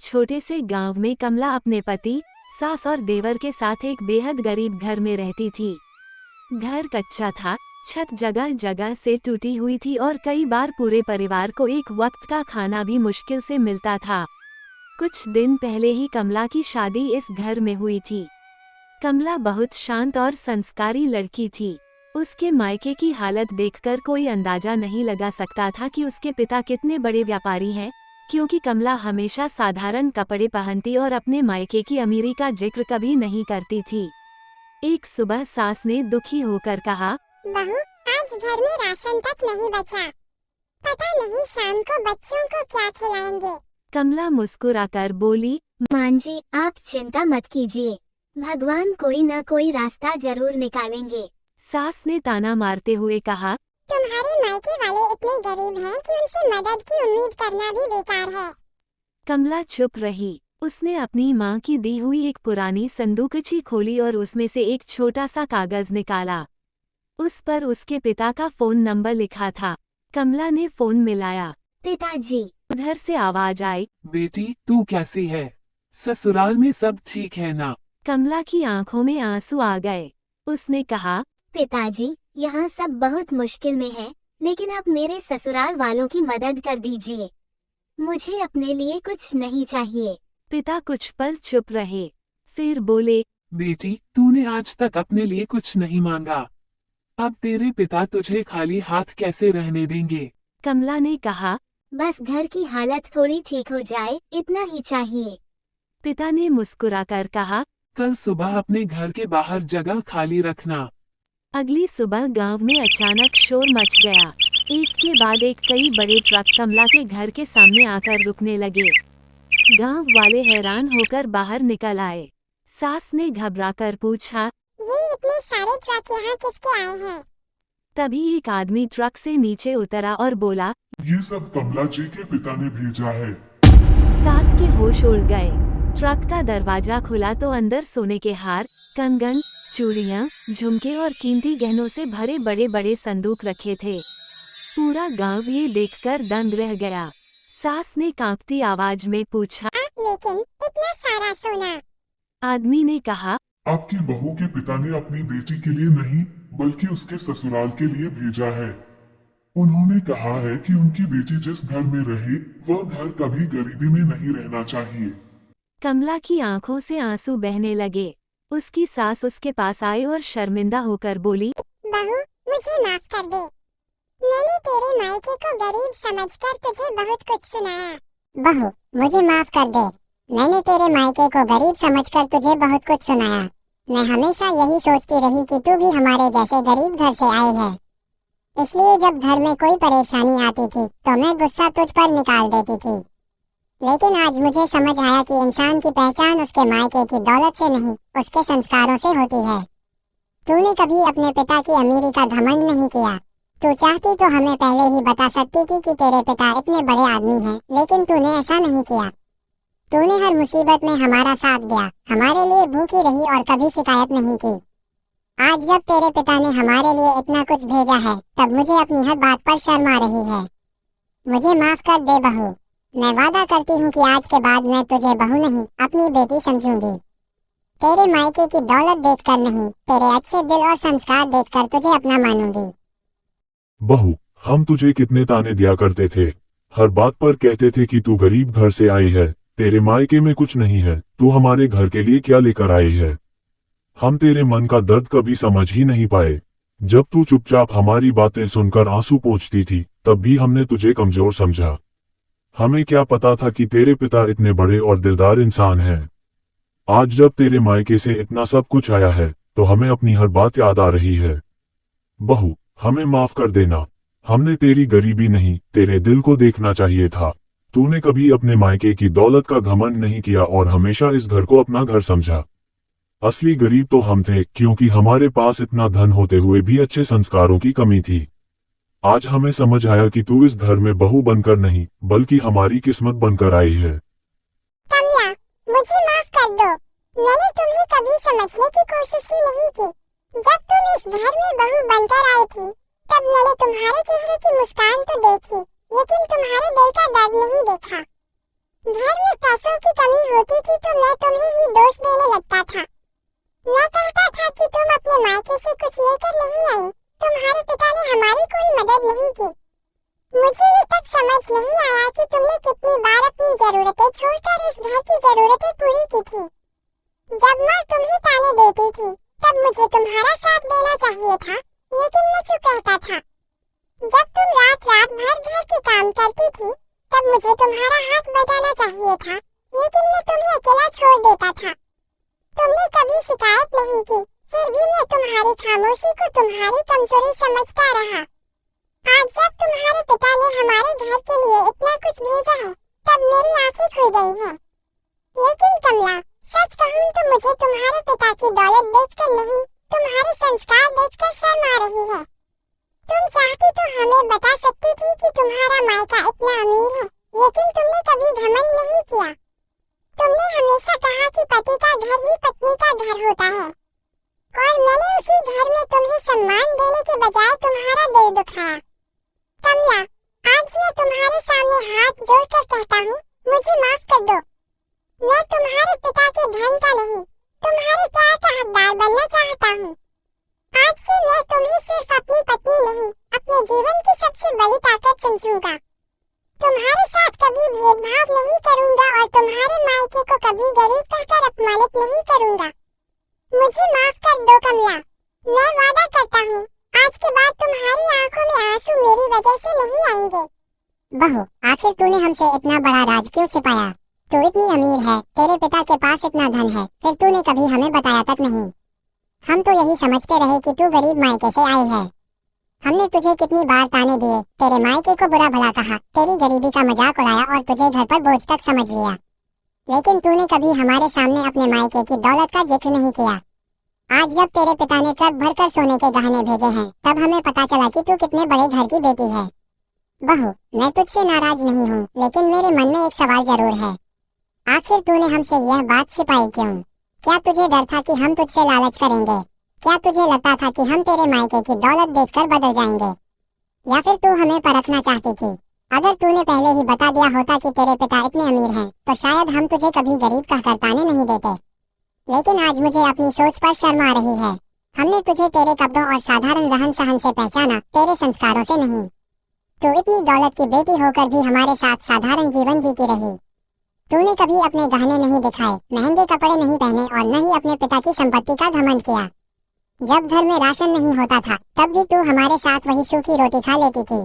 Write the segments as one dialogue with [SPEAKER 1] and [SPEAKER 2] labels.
[SPEAKER 1] छोटे से गांव में कमला अपने पति, सास और देवर के साथ एक बेहद गरीब घर में रहती थी। घर कच्चा था, छत जगह जगह से टूटी हुई थी और कई बार पूरे परिवार को एक वक्त का खाना भी मुश्किल से मिलता था। कुछ दिन पहले ही कमला की शादी इस घर में हुई थी। कमला बहुत शांत और संस्कारी लड़की थी। उसके मायके की हालत देखकर कोई अंदाजा नहीं लगा सकता था कि उसके पिता कितने बड़े व्यापारी हैं, क्योंकि कमला हमेशा साधारण कपड़े पहनती और अपने मायके की अमीरी का जिक्र कभी नहीं करती थी। एक सुबह सास ने दुखी होकर कहा,
[SPEAKER 2] बहू, आज घर में राशन तक नहीं बचा। पता नहीं शाम को बच्चों को क्या खिलाएंगे।
[SPEAKER 1] कमला मुस्कुराकर बोली,
[SPEAKER 3] मां जी, आप चिंता मत कीजिए, भगवान कोई न कोई रास्ता जरूर निकालेंगे।
[SPEAKER 1] सास ने ताना मारते हुए कहा,
[SPEAKER 2] तुम्हारे मायके वाले इतने गरीब हैं कि उनसे मदद की उम्मीद करना भी बेकार है।
[SPEAKER 1] कमला चुप रही। उसने अपनी माँ की दी हुई एक पुरानी संदूकची खोली और उसमें से एक छोटा सा कागज निकाला। उस पर उसके पिता का फोन नंबर लिखा था। कमला ने फोन मिलाया।
[SPEAKER 3] पिताजी,
[SPEAKER 1] उधर से आवाज आई,
[SPEAKER 4] बेटी, तू कैसी है? ससुराल में सब ठीक है ना?
[SPEAKER 1] कमला की आंखों में आंसू आ गए। उसने कहा,
[SPEAKER 3] पिताजी, यहाँ सब बहुत मुश्किल में है, लेकिन आप मेरे ससुराल वालों की मदद कर दीजिए। मुझे अपने लिए कुछ नहीं चाहिए।
[SPEAKER 1] पिता कुछ पल चुप रहे, फिर बोले,
[SPEAKER 4] बेटी, तूने आज तक अपने लिए कुछ नहीं मांगा। अब तेरे पिता तुझे खाली हाथ कैसे रहने देंगे?
[SPEAKER 1] कमला ने कहा,
[SPEAKER 3] बस घर की हालत थोड़ी ठीक हो जाए, इतना ही चाहिए।
[SPEAKER 1] पिता ने मुस्कुराकर कहा,
[SPEAKER 4] कल सुबह अपने घर के बाहर जगह खाली रखना।
[SPEAKER 1] अगली सुबह गांव में अचानक शोर मच गया। एक के बाद एक कई बड़े ट्रक कमला के घर के सामने आकर रुकने लगे। गांव वाले हैरान होकर बाहर निकल आए। सास ने घबराकर पूछा,
[SPEAKER 2] ये इतने सारे ट्रक यहाँ किसके आए हैं?
[SPEAKER 1] तभी एक आदमी ट्रक से नीचे उतरा और बोला,
[SPEAKER 5] ये सब कमला जी के पिता ने भेजा है।
[SPEAKER 1] सास के होश उड़ गए। ट्रक का दरवाजा खुला तो अंदर सोने के हार, कंगन, चूड़ियां, झुमके और कीमती गहनों से भरे बड़े बड़े संदूक रखे थे। पूरा गांव ये देखकर दंग रह गया। सास ने कांपती आवाज में पूछा,
[SPEAKER 2] लेकिन इतना सारा सोना?
[SPEAKER 1] आदमी ने कहा,
[SPEAKER 5] आपकी बहू के पिता ने अपनी बेटी के लिए नहीं, बल्कि उसके ससुराल के लिए भेजा है। उन्होंने कहा है कि उनकी बेटी जिस घर में रहे, वह घर कभी गरीबी में नहीं रहना चाहिए।
[SPEAKER 1] कमला की आंखों से आंसू बहने लगे। उसकी सास उसके पास आई और शर्मिंदा होकर बोली,
[SPEAKER 2] बहू, मुझे माफ कर दे। मैंने तेरे मायके को गरीब समझकर तुझे बहुत कुछ सुनाया। बहू, मुझे माफ कर दे। मैंने तेरे मायके को गरीब समझकर तुझे बहुत कुछ सुनाया। मैं हमेशा यही सोचती रही कि तू भी हमारे जैसे गरीब घर से आई है। इसलिए जब घर में कोई परेशानी आती थी तो मैं गुस्सा तुझ पर निकाल देती थी। लेकिन आज मुझे समझ आया कि इंसान की पहचान उसके मायके की दौलत से नहीं, उसके संस्कारों से होती है। तूने कभी अपने पिता की अमीरी का घमंड नहीं किया। तू चाहती तो हमें पहले ही बता सकती थी कि तेरे पिता इतने बड़े आदमी हैं, लेकिन तूने ऐसा नहीं किया। तूने हर मुसीबत में हमारा साथ दिया, हमारे लिए भूखी रही और कभी शिकायत नहीं की। आज जब तेरे पिता ने हमारे लिए इतना कुछ भेजा है, तब मुझे अपनी हर बात पर शर्म आ रही है। मुझे माफ कर दे बहू। मैं वादा करती हूँ कि आज के बाद मैं तुझे बहू नहीं, अपनी बेटी समझूंगी। तेरे मायके की दौलत देखकर नहीं, तेरे अच्छे दिल और संस्कार देखकर तुझे अपना मानूंगी।
[SPEAKER 5] बहू, हम तुझे कितने ताने दिया करते थे। हर बात पर कहते थे कि तू गरीब घर से आई है, तेरे मायके में कुछ नहीं है, तू हमारे घर के लिए क्या लेकर आई है। हम तेरे मन का दर्द कभी समझ ही नहीं पाए। जब तू चुपचाप हमारी बातें सुनकर आंसू पोंछती थी, तब भी हमने तुझे कमजोर समझा। हमें क्या पता था कि तेरे पिता इतने बड़े और दिलदार इंसान हैं। आज जब तेरे मायके से इतना सब कुछ आया है, तो हमें अपनी हर बात याद आ रही है। बहू, हमें माफ कर देना। हमने तेरी गरीबी नहीं, तेरे दिल को देखना चाहिए था। तूने कभी अपने मायके की दौलत का घमंड नहीं किया और हमेशा इस घर को अपना घर समझा। असली गरीब तो हम थे, क्योंकि हमारे पास इतना धन होते हुए भी अच्छे संस्कारों की कमी थी। आज हमें समझ आया कि तू इस घर में बहू बनकर नहीं, बल्कि हमारी किस्मत बनकर आई है।
[SPEAKER 2] कमला, मुझे माफ कर दो। मैंने तुम्हें कभी समझने की कोशिश ही नहीं की। जब तुम इस घर में बहू बनकर आई थी, तब मैंने तुम्हारे चेहरे की मुस्कान तो देखी, लेकिन तुम्हारे दिल का दर्द नहीं देखा। घर में पैसों की छोड़कर इस घर की जरूरतें पूरी की थी। जब माँ तुम्हें ताने देती थी तब मुझे तुम्हारा साथ देना चाहिए था, लेकिन मैं चुप रहता था। जब तुम रात रात भर घर के काम करती थी तब मुझे तुम्हारा हाथ बटाना चाहिए था, लेकिन मैं तुम्हें अकेला छोड़ देता था। तुमने कभी शिकायत नहीं की, फिर भी मैं तुम्हारी खामोशी को तुम्हारी कमजोरी समझता रहा। आज जब तुम्हारे पिता ने हमारे घर के लिए इतना कुछ भेजा है तब मेरी आंखें खुल गई हैं। लेकिन कमला, सच कहूं तो मुझे तुम्हारे पिता की दौलत देखकर नहीं, तुम्हारे संस्कार देखकर शर्म आ रही है। तुम चाहती तो हमें बता सकती थी कि तुम्हारा मायका इतना अमीर है, लेकिन तुमने कभी घमंड नहीं किया। तुमने हमेशा कहा कि पति का घर ही पत्नी का घर होता है, और मैंने उसी घर में तुम्हें सम्मान देने के बजाय तुम्हारा दिल दुखाया। कमला, आज मैं तुम्हारे सामने हाथ जोड़कर कहता हूँ, मुझे माफ कर दो। मैं तुम्हारे पिता के धन का नहीं, तुम्हारे प्यार का हकदार बनना चाहता हूँ। आज से मैं तुम्हें सिर्फ अपनी पत्नी नहीं, अपने जीवन की सबसे बड़ी ताकत समझूंगा। तुम्हारे साथ कभी भेदभाव नहीं करूंगा और तुम्हारे मायके को कभी गरीब कहकर अपमानित नहीं करूंगा। मुझे माफ कर दो कमला। मैं वादा करता हूँ, आज के बाद तुम्हारी आंखों में आंसू मेरी वजह से नहीं आएंगे। बहू, आखिर तूने हमसे इतना बड़ा राज क्यों छिपाया? तू इतनी अमीर है, तेरे पिता के पास इतना धन है, फिर तूने कभी हमें बताया तक नहीं। हम तो यही समझते रहे कि तू गरीब मायके से आई है। हमने तुझे कितनी बार ताने दिए, तेरे मायके को बुरा भला कहा, तेरी गरीबी का मजाक उड़ाया और तुझे घर पर बोझ तक समझ लिया, लेकिन तूने कभी हमारे सामने अपने मायके की दौलत का जिक्र नहीं किया। आज जब तेरे पिता ने ट्रक भरकर सोने के गहने भेजे हैं, तब हमें पता चला कि तू कितने बड़े घर की बेटी है। बहू, मैं तुझसे नाराज नहीं हूँ, लेकिन मेरे मन में एक सवाल जरूर है। आखिर तूने हमसे यह बात छिपाई क्यों? क्या तुझे डर था कि हम तुझसे लालच करेंगे? क्या तुझे लगता था कि हम तेरे मायके की दौलत देखकर बदल जाएंगे, या फिर तू हमें परखना चाहती थी? अगर तूने पहले ही बता दिया होता कि तेरे पिता इतने अमीर हैं, तो शायद हम तुझे कभी गरीब कहकर ताने नहीं देते। लेकिन आज मुझे अपनी सोच पर शर्म आ रही है। हमने तुझे तेरे कपड़ों और साधारण रहन सहन से पहचाना, तेरे संस्कारों से नहीं। तू इतनी दौलत की बेटी होकर भी हमारे साथ साधारण जीवन जीती रही। तूने कभी अपने गहने नहीं दिखाए, महंगे कपड़े नहीं पहने और न ही अपने पिता की संपत्ति का घमंड किया। जब घर में राशन नहीं होता था तब भी तू हमारे साथ वही सूखी रोटी खा लेती थी।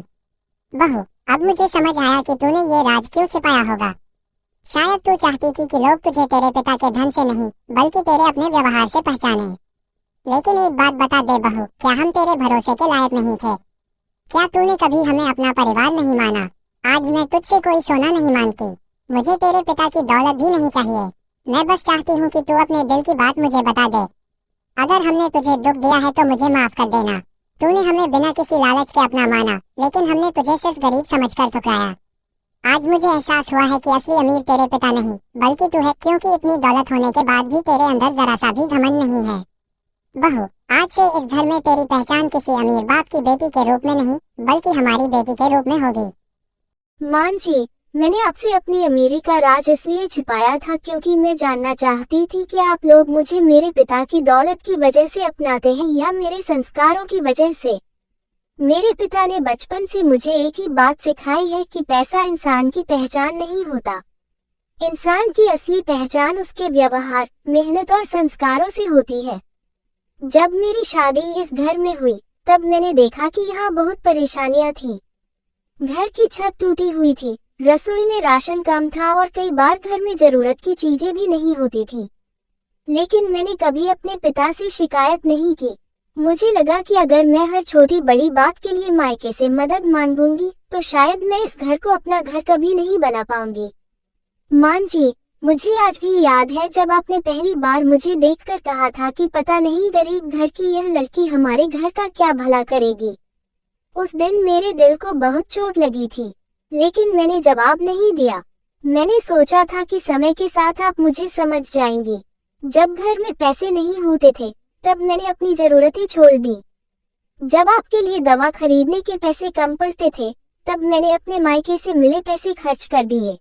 [SPEAKER 2] बहू, अब मुझे समझ आया कि तूने ये राज क्यों छिपाया होगा। शायद तू चाहती थी कि लोग तुझे तेरे पिता के धन से नहीं, बल्कि तेरे अपने व्यवहार से पहचाने। लेकिन एक बात बता दे बहू, क्या हम तेरे भरोसे के लायक नहीं थे? क्या तूने कभी हमें अपना परिवार नहीं माना? आज मैं तुझसे कोई सोना नहीं मांगती, मुझे तेरे पिता की दौलत भी नहीं चाहिए। मैं बस चाहती हूँ कि तू अपने दिल की बात मुझे बता दे। अगर हमने तुझे दुख दिया है तो मुझे माफ कर देना। तूने हमें बिना किसी लालच के अपना माना, लेकिन हमने तुझे सिर्फ गरीब समझकर ठुकराया। आज मुझे एहसास हुआ है कि असली अमीर तेरे पिता नहीं, बल्कि तू है, क्योंकि इतनी दौलत होने के बाद भी तेरे अंदर जरा सा भी घमंड नहीं है। बहू, आज से इस घर में तेरी पहचान किसी अमीर बाप की बेटी के रूप में नहीं, बल्कि हमारी बेटी के रूप में होगी।
[SPEAKER 3] मां जी, मैंने आपसे अपनी अमीरी का राज इसलिए छिपाया था क्योंकि मैं जानना चाहती थी कि आप लोग मुझे मेरे पिता की दौलत की वजह से अपनाते हैं या मेरे संस्कारों की वजह से। मेरे पिता ने बचपन से मुझे एक ही बात सिखाई है कि पैसा इंसान की पहचान नहीं होता। इंसान की असली पहचान उसके व्यवहार, मेहनत और संस्कारों से होती है। जब मेरी शादी इस घर में हुई तब मैंने देखा कि यहाँ बहुत परेशानियां थीं। घर की छत टूटी हुई थी, रसोई में राशन कम था और कई बार घर में जरूरत की चीजें भी नहीं होती थी। लेकिन मैंने कभी अपने पिता से शिकायत नहीं की। मुझे लगा कि अगर मैं हर छोटी बड़ी बात के लिए मायके से मदद मांगूंगी तो शायद मैं इस घर को अपना घर कभी नहीं बना पाऊंगी। मां जी, मुझे आज भी याद है जब आपने पहली बार मुझे देखकर कहा था कि पता नहीं गरीब घर की यह लड़की हमारे घर का क्या भला करेगी। उस दिन मेरे दिल को बहुत चोट लगी थी, लेकिन मैंने जवाब नहीं दिया। मैंने सोचा था कि समय के साथ आप मुझे समझ जाएंगी। जब घर में पैसे नहीं होते थे तब मैंने अपनी जरूरतें छोड़ दी। जब आपके लिए दवा खरीदने के पैसे कम पड़ते थे तब मैंने अपने मायके से मिले पैसे खर्च कर दिए।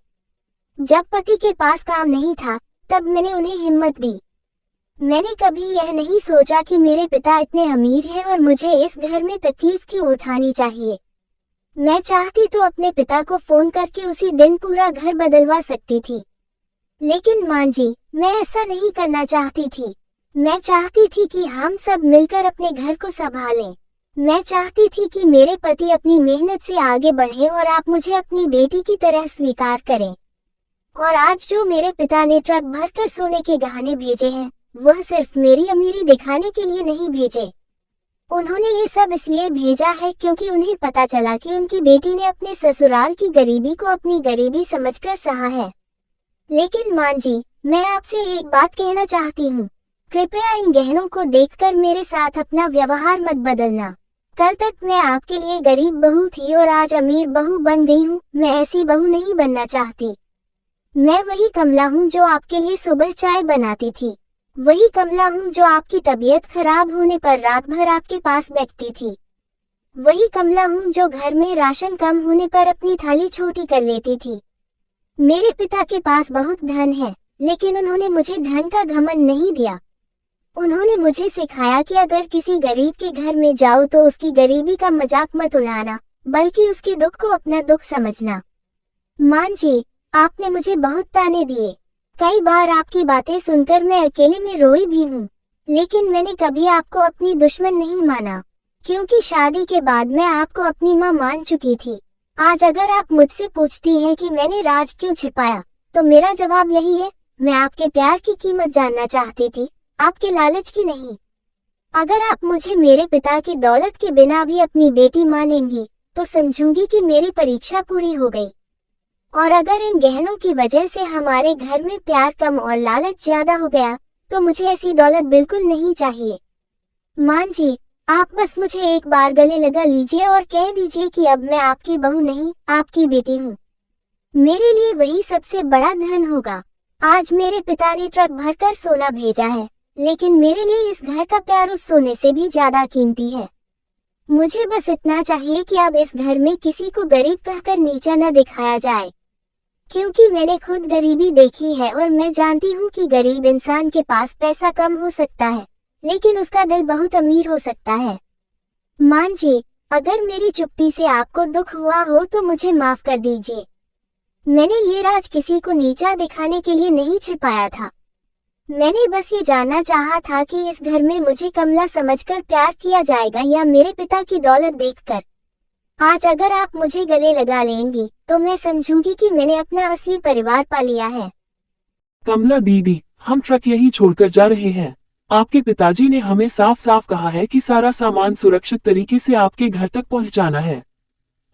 [SPEAKER 3] जब पति के पास काम नहीं था तब मैंने उन्हें हिम्मत दी। मैंने कभी यह नहीं सोचा कि मेरे पिता इतने अमीर हैं और मुझे इस घर में तकलीफ क्यों उठानी चाहिए। मैं चाहती तो अपने पिता को फोन करके उसी दिन पूरा घर बदलवा सकती थी, लेकिन माँ जी, मैं ऐसा नहीं करना चाहती थी। मैं चाहती थी कि हम सब मिलकर अपने घर को संभालें। मैं चाहती थी कि मेरे पति अपनी मेहनत से आगे बढ़े और आप मुझे अपनी बेटी की तरह स्वीकार करें। और आज जो मेरे पिता ने ट्रक भरकर सोने के गहने भेजे हैं, वह सिर्फ मेरी अमीरी दिखाने के लिए नहीं भेजे। उन्होंने ये सब इसलिए भेजा है क्योंकि उन्हें पता चला कि उनकी बेटी ने अपने ससुराल की गरीबी को अपनी गरीबी समझकर सहा है। लेकिन माँ जी, मैं आपसे एक बात कहना चाहती हूँ। कृपया इन गहनों को देखकर मेरे साथ अपना व्यवहार मत बदलना। कल तक मैं आपके लिए गरीब बहू थी और आज अमीर बहू बन गई हूँ। मैं ऐसी बहू नहीं बनना चाहती। मैं वही कमला हूँ जो आपके लिए सुबह चाय बनाती थी। वही कमला हूँ जो आपकी तबीयत खराब होने पर रात भर आपके पास बैठती थी। वही कमला हूँ जो घर में राशन कम होने पर अपनी थाली छोटी कर लेती थी। मेरे पिता के पास बहुत धन है, लेकिन उन्होंने मुझे धन का घमंड नहीं दिया। उन्होंने मुझे सिखाया कि अगर किसी गरीब के घर में जाओ तो उसकी गरीबी का मजाक मत उड़ाना, बल्कि उसके दुख को अपना दुख समझना। माँ जी, आपने मुझे बहुत ताने दिए। कई बार आपकी बातें सुनकर मैं अकेले में रोई भी हूँ, लेकिन मैंने कभी आपको अपनी दुश्मन नहीं माना, क्योंकि शादी के बाद मैं आपको अपनी माँ मान चुकी थी। आज अगर आप मुझसे पूछती हैं कि मैंने राज क्यों छिपाया, तो मेरा जवाब यही है, मैं आपके प्यार की कीमत जानना चाहती थी, आपके लालच की नहीं। अगर आप मुझे मेरे पिता की दौलत के बिना भी अपनी बेटी मानेंगी, तो समझूंगी कि मेरी परीक्षा पूरी हो गई। और अगर इन गहनों की वजह से हमारे घर में प्यार कम और लालच ज्यादा हो गया, तो मुझे ऐसी दौलत बिल्कुल नहीं चाहिए। माँ जी, आप बस मुझे एक बार गले लगा लीजिए और कह दीजिए कि अब मैं आपकी बहू नहीं, आपकी बेटी हूँ। मेरे लिए वही सबसे बड़ा धन होगा। आज मेरे पिता ने ट्रक भरकर सोना भेजा है, लेकिन मेरे लिए इस घर का प्यार उस सोने से भी ज्यादा कीमती है। मुझे बस इतना चाहिए कि अब इस घर में किसी को गरीब कहकर नीचा न दिखाया जाए, क्योंकि मैंने खुद गरीबी देखी है और मैं जानती हूँ कि गरीब इंसान के पास पैसा कम हो सकता है, लेकिन उसका दिल बहुत अमीर हो सकता है। माँ जी, अगर मेरी चुप्पी से आपको दुख हुआ हो तो मुझे माफ कर दीजिए। मैंने ये राज किसी को नीचा दिखाने के लिए नहीं छिपाया था। मैंने बस ये जानना चाहा था कि इस घर में मुझे कमला समझकर प्यार किया जाएगा या मेरे पिता की दौलत देखकर। आज अगर आप मुझे गले लगा लेंगी, तो मैं समझूंगी कि मैंने अपना असली परिवार पा लिया है।
[SPEAKER 4] कमला दीदी, हम ट्रक यही छोड़कर जा रहे हैं। आपके पिताजी ने हमें साफ साफ कहा है कि सारा सामान सुरक्षित तरीके से आपके घर तक पहुंचाना है।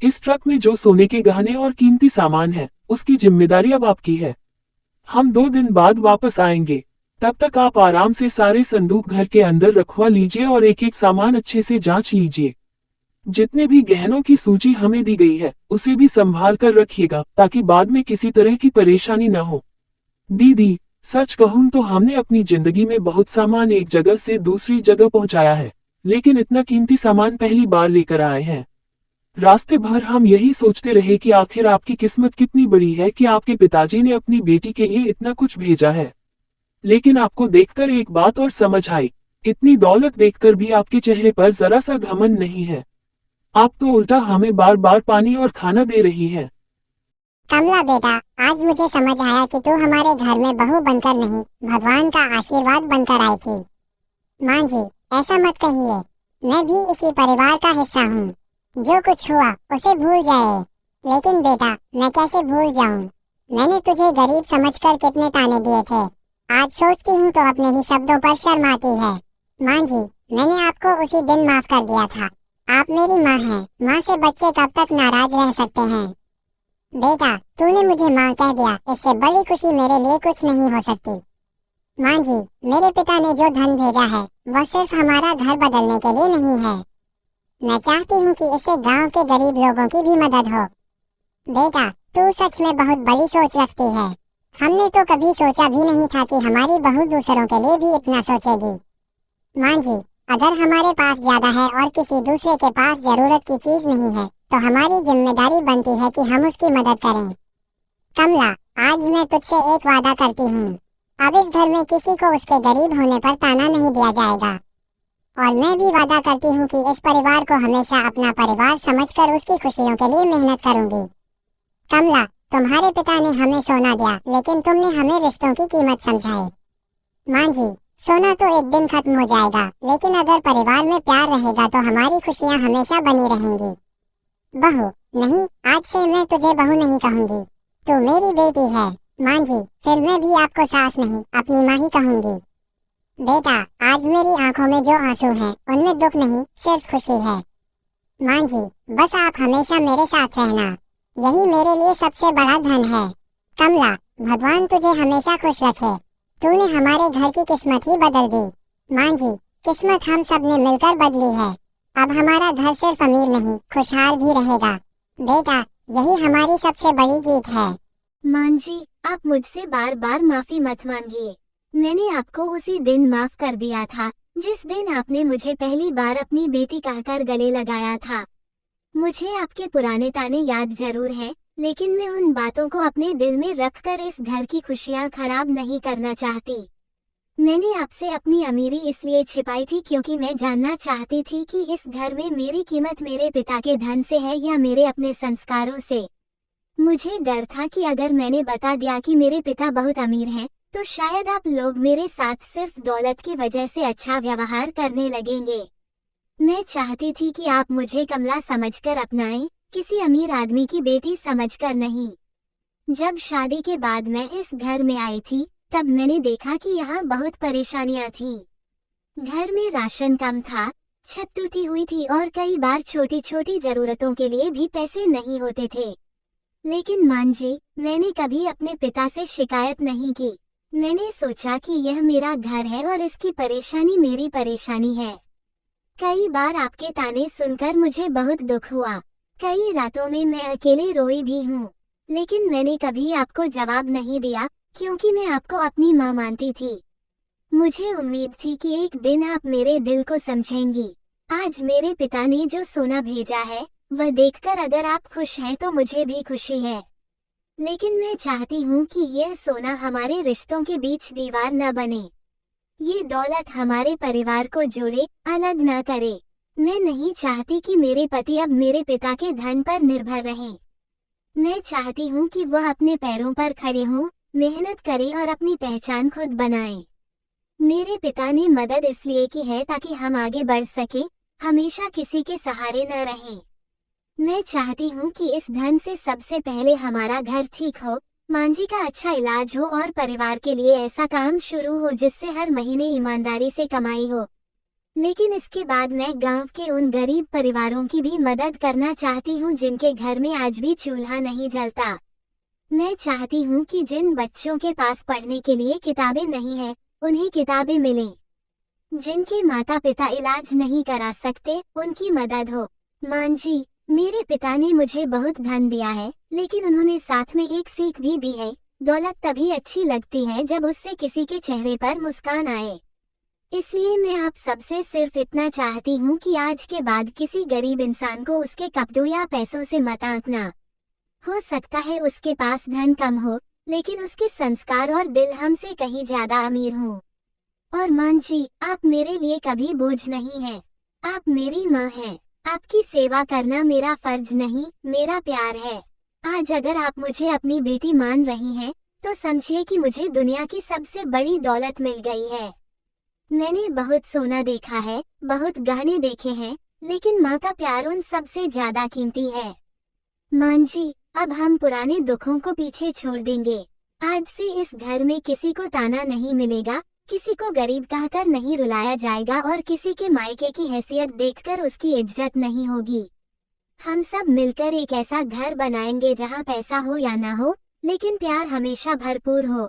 [SPEAKER 4] इस ट्रक में जो सोने के गहने और कीमती सामान है, उसकी जिम्मेदारी अब आपकी है। हम 2 दिन बाद वापस आएंगे। तब तक आप आराम से सारे संदूक घर के अंदर रखवा लीजिए और एक एक सामान अच्छे से जांच लीजिए। जितने भी गहनों की सूची हमें दी गई है, उसे भी संभाल कर रखिएगा, ताकि बाद में किसी तरह की परेशानी न हो। दीदी, सच कहूं तो हमने अपनी जिंदगी में बहुत सामान एक जगह से दूसरी जगह पहुंचाया है, लेकिन इतना कीमती सामान पहली बार लेकर आए हैं। रास्ते भर हम यही सोचते रहे कि आखिर आपकी किस्मत कितनी बड़ी है कि आपके पिताजी ने अपनी बेटी के लिए इतना कुछ भेजा है। लेकिन आपको देखकर एक बात और समझ आई, इतनी दौलत देखकर भी आपके चेहरे पर जरा सा घमंड नहीं है। आप तो उल्टा हमें बार बार पानी और खाना दे रही हैं।
[SPEAKER 2] कमला बेटा, आज मुझे समझ आया कि तू हमारे घर में बहू बनकर नहीं, भगवान का आशीर्वाद बनकर आई थी। माँ जी, ऐसा मत कहिए, मैं भी इसी परिवार का हिस्सा हूँ। जो कुछ हुआ उसे भूल जाए। लेकिन बेटा, मैं कैसे भूल जाऊँ? मैंने तुझे गरीब समझकर कितने ताने दिए थे। आज सोचती हूँ तो अपने ही शब्दों पर शर्म आती है। माँ जी, मैंने आपको उसी दिन माफ कर दिया था। आप मेरी माँ हैं। माँ से बच्चे कब तक नाराज रह सकते हैं? बेटा, तूने मुझे माँ कह दिया, इससे बड़ी खुशी मेरे लिए कुछ नहीं हो सकती। माँ जी, मेरे पिता ने जो धन भेजा है, वह सिर्फ हमारा घर बदलने के लिए नहीं है। मैं चाहती हूँ कि इससे गांव के गरीब लोगों की भी मदद हो। बेटा, तू सच में बहुत बड़ी सोच रखती है। हमने तो कभी सोचा भी नहीं था कि हमारी बहू दूसरों के लिए भी इतना सोचेगी। माँ जी, अगर हमारे पास ज्यादा है और किसी दूसरे के पास जरूरत की चीज नहीं है, तो हमारी जिम्मेदारी बनती है कि हम उसकी मदद करें। कमला, आज मैं तुझसे एक वादा करती हूँ, अब इस घर में किसी को उसके गरीब होने पर ताना नहीं दिया जाएगा। और मैं भी वादा करती हूँ कि इस परिवार को हमेशा अपना परिवार समझकर उसकी खुशियों के लिए मेहनत करूंगी। कमला, तुम्हारे पिता ने हमें सोना दिया, लेकिन तुमने हमें रिश्तों की कीमत समझाई। माँ जी, सोना तो एक दिन खत्म हो जाएगा, लेकिन अगर परिवार में प्यार रहेगा तो हमारी खुशियाँ हमेशा बनी रहेंगी। बहू, नहीं, आज से मैं तुझे बहू नहीं कहूँगी, तू मेरी बेटी है। माँ जी, फिर मैं भी आपको सास नहीं, अपनी माँ ही कहूँगी। बेटा, आज मेरी आंखों में जो आंसू हैं, उनमें दुख नहीं, सिर्फ खुशी है। माँ जी, बस आप हमेशा मेरे साथ रहना, यही मेरे लिए सबसे बड़ा धन है। कमला, भगवान तुझे हमेशा खुश रखे, तूने हमारे घर की किस्मत ही बदल दी। माँ जी, किस्मत हम सब ने मिलकर बदली है, अब हमारा घर सिर्फ अमीर नहीं, खुशहाल भी रहेगा। बेटा, यही हमारी सबसे बड़ी जीत है।
[SPEAKER 3] माँ जी, आप मुझसे बार बार माफी मत मांगिए। मैंने आपको उसी दिन माफ कर दिया था जिस दिन आपने मुझे पहली बार अपनी बेटी कहकर गले लगाया था। मुझे आपके पुराने ताने याद जरूर हैं, लेकिन मैं उन बातों को अपने दिल में रखकर इस घर की खुशियाँ खराब नहीं करना चाहती। मैंने आपसे अपनी अमीरी इसलिए छिपाई थी क्योंकि मैं जानना चाहती थी कि इस घर में मेरी कीमत मेरे पिता के धन से है या मेरे अपने संस्कारों से। मुझे डर था कि अगर मैंने बता दिया कि मेरे पिता बहुत अमीर हैं, तो शायद आप लोग मेरे साथ सिर्फ दौलत की वजह से अच्छा व्यवहार करने लगेंगे। मैं चाहती थी कि आप मुझे कमला समझकर अपनाएं, किसी अमीर आदमी की बेटी समझकर नहीं। जब शादी के बाद मैं इस घर में आई थी, तब मैंने देखा कि यहाँ बहुत परेशानियाँ थीं। घर में राशन कम था, छत टूटी हुई थी और कई बार छोटी छोटी जरूरतों के लिए भी पैसे नहीं होते थे। लेकिन माँ जी, मैंने कभी अपने पिता से शिकायत नहीं की। मैंने सोचा कि यह मेरा घर है और इसकी परेशानी मेरी परेशानी है। कई बार आपके ताने सुनकर मुझे बहुत दुख हुआ। कई रातों में मैं अकेले रोई भी हूँ, लेकिन मैंने कभी आपको जवाब नहीं दिया क्योंकि मैं आपको अपनी माँ मानती थी। मुझे उम्मीद थी कि एक दिन आप मेरे दिल को समझेंगी। आज मेरे पिता ने जो सोना भेजा है, वह देखकर अगर आप खुश हैं तो मुझे भी खुशी है। लेकिन मैं चाहती हूँ कि यह सोना हमारे रिश्तों के बीच दीवार न बने। ये दौलत हमारे परिवार को जोड़े, अलग न करे। मैं नहीं चाहती कि मेरे पति अब मेरे पिता के धन पर निर्भर रहें। मैं चाहती हूँ कि वह अपने पैरों पर खड़े हों, मेहनत करें और अपनी पहचान खुद बनाएं। मेरे पिता ने मदद इसलिए की है ताकि हम आगे बढ़ सकें, हमेशा किसी के सहारे न रहें। मैं चाहती हूँ कि इस धन से सबसे पहले हमारा घर ठीक हो, माँ जी का अच्छा इलाज हो और परिवार के लिए ऐसा काम शुरू हो जिससे हर महीने ईमानदारी से कमाई हो। लेकिन इसके बाद मैं गांव के उन गरीब परिवारों की भी मदद करना चाहती हूँ जिनके घर में आज भी चूल्हा नहीं जलता। मैं चाहती हूँ कि जिन बच्चों के पास पढ़ने के लिए किताबें नहीं है, उन्हें किताबें मिलें। जिनके माता पिता इलाज नहीं करा सकते, उनकी मदद हो। माँ जी, मेरे पिता ने मुझे बहुत धन दिया है, लेकिन उन्होंने साथ में एक सीख भी दी है, दौलत तभी अच्छी लगती है जब उससे किसी के चेहरे पर मुस्कान आए। इसलिए मैं आप सबसे सिर्फ इतना चाहती हूँ कि आज के बाद किसी गरीब इंसान को उसके कपड़ों या पैसों से मत आंकना। हो सकता है उसके पास धन कम हो, लेकिन उसके संस्कार और दिल हमसे कहीं ज्यादा अमीर हों। और माँ जी, आप मेरे लिए कभी बोझ नहीं है। आप मेरी माँ हैं। आपकी सेवा करना मेरा फर्ज नहीं, मेरा प्यार है। आज अगर आप मुझे अपनी बेटी मान रही हैं, तो समझिए कि मुझे दुनिया की सबसे बड़ी दौलत मिल गई है। मैंने बहुत सोना देखा है, बहुत गहने देखे हैं, लेकिन माँ का प्यार उन सबसे ज्यादा कीमती है। माँ जी, अब हम पुराने दुखों को पीछे छोड़ देंगे। आज से इस घर में किसी को ताना नहीं मिलेगा, किसी को गरीब कहकर नहीं रुलाया जाएगा और किसी के मायके की हैसियत देखकर उसकी इज्जत नहीं होगी। हम सब मिलकर एक ऐसा घर बनाएंगे जहाँ पैसा हो या ना हो, लेकिन प्यार हमेशा भरपूर हो।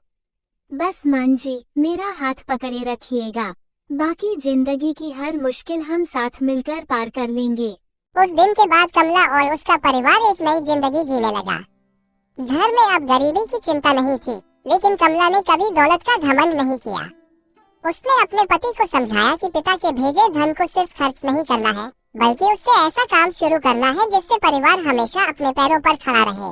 [SPEAKER 3] बस माँ जी, मेरा हाथ पकड़े रखिएगा। बाकी जिंदगी की हर मुश्किल हम साथ मिलकर पार कर लेंगे।
[SPEAKER 2] उस दिन के बाद कमला और उसका परिवार एक नई जिंदगी जीने लगा। घर में अब गरीबी की चिंता नहीं थी, लेकिन कमला ने कभी दौलत का घमंड नहीं किया। उसने अपने पति को समझाया कि पिता के भेजे धन को सिर्फ खर्च नहीं करना है, बल्कि उससे ऐसा काम शुरू करना है जिससे परिवार हमेशा अपने पैरों पर खड़ा रहे।